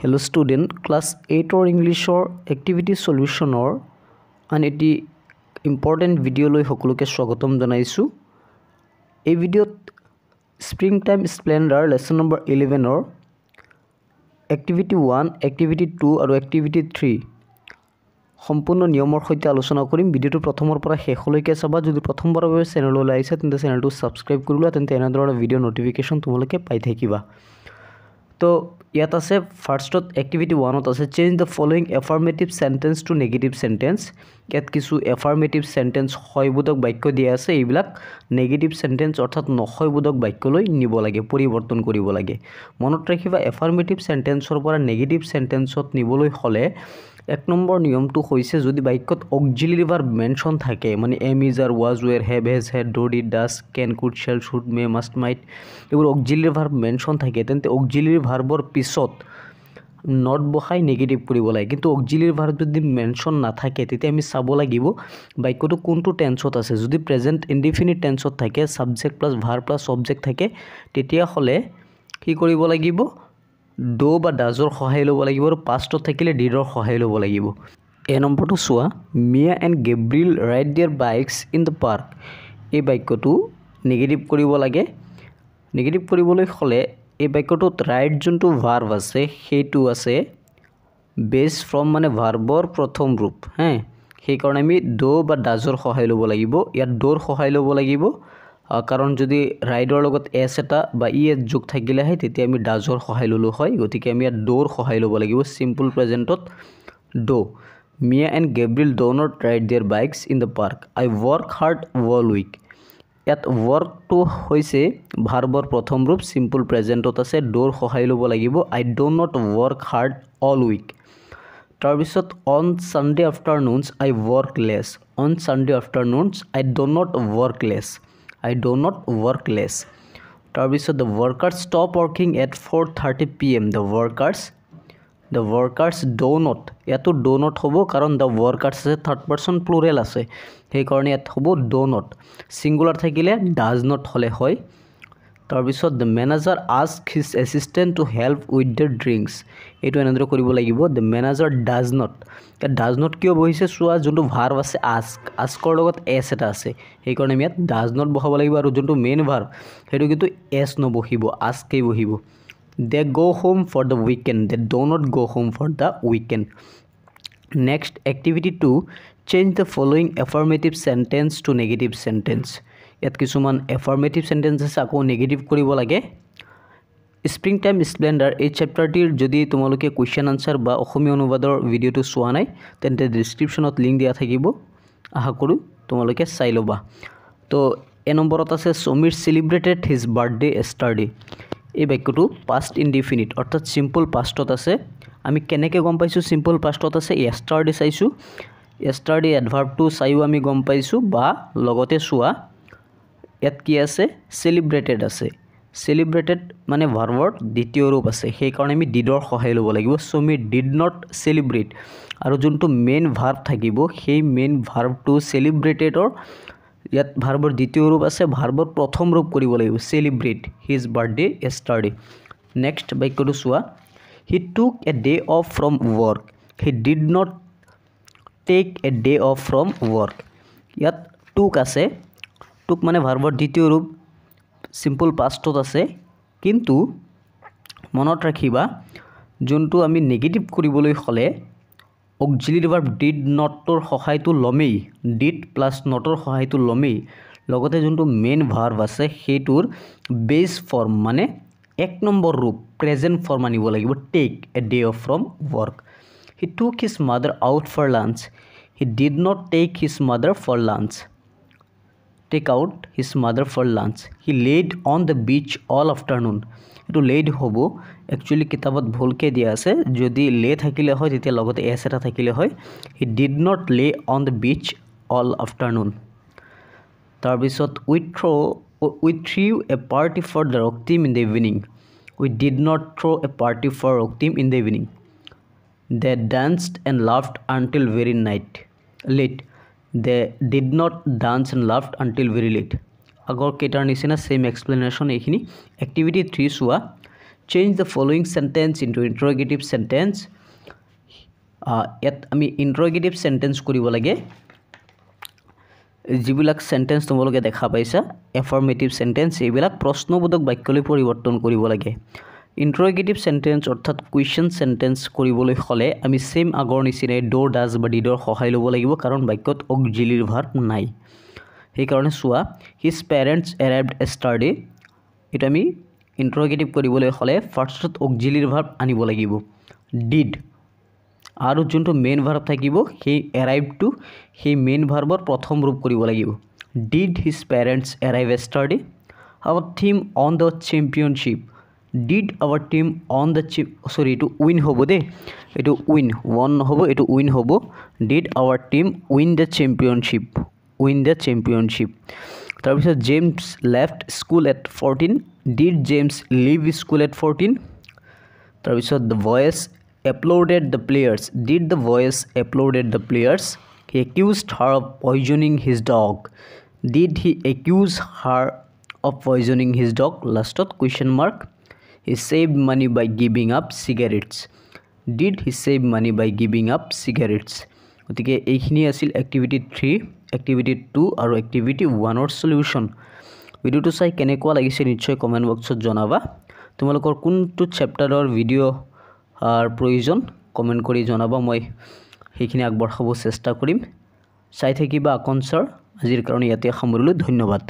Hello student, class 8 or English or activity solution or an eti important video loi hokoloke swagotom janaisu. Ei video springtime splendor lesson number 11 or activity 1, activity 2 aru activity 3 সম্পূর্ণ নিয়মৰ সৈতে আলোচনা কৰিম। ভিডিওটো প্ৰথমৰ পৰা শেষলৈকে চাবা। যদি প্ৰথমবাৰৰ বাবে চেনেললৈ আহিছা তেন্তে চেনেলটো সাবস্ক্ৰাইব কৰি লোৱা, তেন্তে এনেধৰণৰ ভিডিও নটিফিকেশন তোমালোকে পাই থাকিবা। তো ইয়াত আছে ফাৰ্ষ্টত এক্টিভিটি 1ত আছে change the following affirmative sentence to negative sentence. ইয়াত কিছু এফাৰ্মেটিভ সেন্টেন্স হয়বোধক বাক্য দিয়া আছে, এইবিলাক নেগেটিভ সেন্টেন্স অৰ্থাৎ নহয়বোধক বাক্যলৈ নিব লাগে, পৰিৱৰ্তন কৰিব লাগে। মনত ৰাখিবা এফাৰ্মেটিভ সেন্টেন্সৰ পৰা নেগেটিভ সেন্টেন্সত নিবলৈ হলে এক নম্বৰ নিয়মটো হৈছে যদি বাক্যত অক্সিলাৰি ভাৰ্ব মেনশন থাকে, মানে am is are was were have has had do did does can could shall should may must might, এইবোৰ অক্সিলাৰি ভাৰ্ব মেনশন থাকে, তেন্তে অক্সিলাৰি ভাৰ্বৰ পিছত নট বহাই নেগেটিভ কৰিব লাগে। কিন্তু অক্সিলাৰি ভাৰ্ব যদি মেনশন নাথাকে তেতিয়া আমি চাব লাগিব বাক্যটো কোনটো টেন্সত আছে। যদি প্ৰেজেন্ট ইনডিফিনিট টেন্সত থাকে, subject plus verb plus object থাকে, তেতিয়া হলে কি কৰিব লাগিব, ডো বা ডাজৰ সহায় ল'ব লাগিব, আৰু পাষ্টত থাকিলে ডিডৰ সহায় ল'ব লাগিব। এ নম্বৰটো চোৱা, Mia and Gabriel ride their bikes in the park. এই বাক্যটো নেগেটিভ কৰিব লাগে। নেগেটিভ কৰিবলৈ হ'লে এই বাক্যটোত ৰাইড যোনটো ভাৰ্ব আছে সেইটো আছে বেছ ফ্ৰম, মানে ভাৰ্বৰ প্ৰথম ৰূপ। সেইকাৰণে আমি ডো বা ডাজৰ সহায় ল'ব লাগিব। ইয়াত ডোৰ সহায় ল'ব লাগিব, কাৰণ যদি ৰাইডৰ লগত এছ এটা বা ই এছ যোগ থাকিলেহে তেতিয়া আমি ডাজৰ সহায় ল'লোঁ হয়। গতিকে আমি ইয়াত ডোৰ সহায় ল'ব লাগিব। চিম্পল প্ৰেজেণ্টত do. Mia and Gabriel do not ride their bikes in the park. I work hard all week. ইয়াত ৱৰ্কটো হৈছে ভাৰ্বৰ প্ৰথম ৰূপ, চিম্পল প্ৰেজেণ্টত আছে, ডোৰ সহায় ল'ব লাগিব। I do not work hard all week. তাৰপিছত on Sunday afternoons I work less. On Sunday afternoons I do not work less. I do not work less. তাৰপিছত the workers stop working at 4:30 PM. The workers do not, ইয়াতো do not হ'ব কাৰণ the workers আছে third person plural আছে, সেইকাৰণে ইয়াত হ'ব do not। Singular থাকিলে does not হ'লে হয়। তাৰপিছত the manager asked his assistant to help with the drinks. এইটো এনেদৰে কৰিব লাগিব, the manager does not। ইয়াত does not কিয় বহিছে চোৱা, যোনটো ভাৰ্ব আছে আস্কৰ লগত এছ এটা আছে, সেইকাৰণে আমি ইয়াত does not বহাব লাগিব, আৰু যোনটো মেইন ভাৰ্ব সেইটো কিন্তু এছ নবহিব, আস্কেই বহিব। they go home for the weekend. they do not go home for the weekend. Next, activity 2, change the following affirmative sentence to negative sentence. ইয়াত কিছুমান এফাৰ্মেটিভ সেন্টেন্স আছে, আকৌ নেগেটিভ কৰিব লাগে। স্প্ৰিং টাইম স্প্লেণ্ডাৰ এই চেপ্টাৰটিৰ যদি তোমালোকে কুৱেশ্যন আনচাৰ বা অসমীয়া অনুবাদৰ ভিডিঅ'টো চোৱা নাই তেন্তে ডিছক্ৰিপশ্যনত লিংক দিয়া থাকিব, আশা কৰোঁ তোমালোকে চাই ল'বা। তো এ নম্বৰত আছে সমীৰ চেলিব্ৰেটেড হিজ বাৰ্থডে এষ্টাৰডে। এই বাক্যটো পাষ্ট ইনডিফিনিট অৰ্থাৎ চিম্পল পাষ্টত আছে। আমি কেনেকৈ গম পাইছোঁ চিম্পল পাষ্টত আছে, এষ্টাৰডে চাইছোঁ, এষ্টাৰডে এডভাৰ্বটো চাইও আমি গম পাইছোঁ, বা লগতে চোৱা ইয়াত কি আছে, চেলিব্ৰেটেড আছে। চেলিব্ৰেটেড মানে ভাৰ্বৰ দ্বিতীয় ৰূপ আছে, সেইকাৰণে আমি ডিডৰ সহায় ল'ব লাগিব। সমীৰ ডিড নট চেলিব্ৰেট, আৰু যোনটো মেইন ভাৰ্ব থাকিব সেই মেইন ভাৰ্বটো চেলিব্ৰেটেডৰ ইয়াত ভাৰ্বৰ দ্বিতীয় ৰূপ আছে, ভাৰ্বৰ প্ৰথম ৰূপ কৰিব লাগিব, চেলিব্ৰেট হিজ বাৰ্থডে এষ্টাৰডে। নেক্সট বাক্যটো চোৱা, হি টুক এ day off from work. He did not tech a day off from work. ইয়াত টুক আছে, টুক মানে ভাৰ্বৰ দ্বিতীয় ৰূপ, চিম্পল পাষ্টত আছে, কিন্তু মনত ৰাখিবা যোনটো আমি নেগেটিভ কৰিবলৈ হ'লে অক্সিলাৰি ভাৰ্ব ডিড নটৰ সহায়টো ল'মেই, ডিড প্লাছ নটৰ সহায়টো ল'মেই, লগতে যোনটো মেইন ভাৰ্ব আছে সেইটোৰ বেছ ফৰ্ম মানে এক নম্বৰ ৰূপ প্ৰেজেণ্ট ফৰ্ম আনিব লাগিব, take a day off from work. He took his mother out for lunch. He did not take his mother for lunch. Take out his mother for lunch. He laid on the beach all afternoon. এইটো laid হ'ব, actually কিতাপত ভুলকৈ দিয়া আছে, যদি লে থাকিলে হয় তেতিয়া লগতে এছ এটা থাকিলে হয়। He did not lay on the beach all afternoon. তাৰপিছত we threw a party for the rock team in the evening. We did not throw' a party for rock team in the evening. They danced and loved until very late. They did not dance and loved until very late. আগৰ কেইটাৰ নিচিনা same explanation এইখিনি। Activity 3 চোৱা, change the following sentence into interrogative sentence ইয়াত আমি ইন্টাৰোগেটিভ sentence কৰিব লাগে যিবিলাক সেন্টেন্স তোমালোকে দেখা পাইছা এফাৰ্মেটিভ সেন্টেন্স এইবিলাক প্ৰশ্নবোধক বাক্যলৈ পৰিৱৰ্তন কৰিব লাগে ইন্টাৰোগেটিভ সেন্টেন্স অৰ্থাৎ কুৱেশ্যন সেন্টেন্স কৰিবলৈ হলে আমি সেম আগৰ নিচিনাই ডো ডাজ বা ডিডৰ সহায় ল'ব লাগিব কাৰণ বাক্যত অক্সিলিয়াৰী ভাৰ্ব নাই সেই কাৰণে চোৱা হিজ পেৰেণ্টছ এৰাইভড এষ্টাৰডে এটা আমি ইন্টাৰোগেটিভ কৰিবলৈ হলে ফাৰ্ষ্টত অক্সিলিয়াৰী ভাৰ্ব আনিব লাগিব ডিড আৰু যোনটো মেইন ভাৰ্ব থাকিব সেই এৰাইভটো সেই মেইন ভাৰ্বৰ প্ৰথম ৰূপ কৰিব লাগিব did his parents arrive yesterday our team won the championship did our team won the sorry এইটো উইন হ'ব দেই এইটো উইন ওৱান নহ'ব এইটো উইন হ'ব did our team win the championship তাৰপিছত James left school at 14 did James leave school at 14 তাৰপিছত the voice applauded the players did the voice applauded the players he accused her of poisoning his dog did he accuse her of poisoning his dog last question mark he saved money by giving up cigarettes did he save money by giving up cigarettes গতিকে এইখিনি আছিল activity 3 activity 2 আৰু activity 1 ৰ solution ভিডিওটো চাই কেনেকুৱা লাগিছে নিশ্চয় কমেন্ট বক্সত জনাবা তোমালোকৰ কোনটো চেপ্টাৰৰ ভিডিও আৰ প্ৰয়োজন কমেন্ট কৰি জনাবা মই সেইখিনি আগবঢ়াব চেষ্টা কৰিম চাই থাকিবা আকন স্যাৰ আজিৰ কাৰণে ইয়াতে সামৰিলোঁ ধন্যবাদ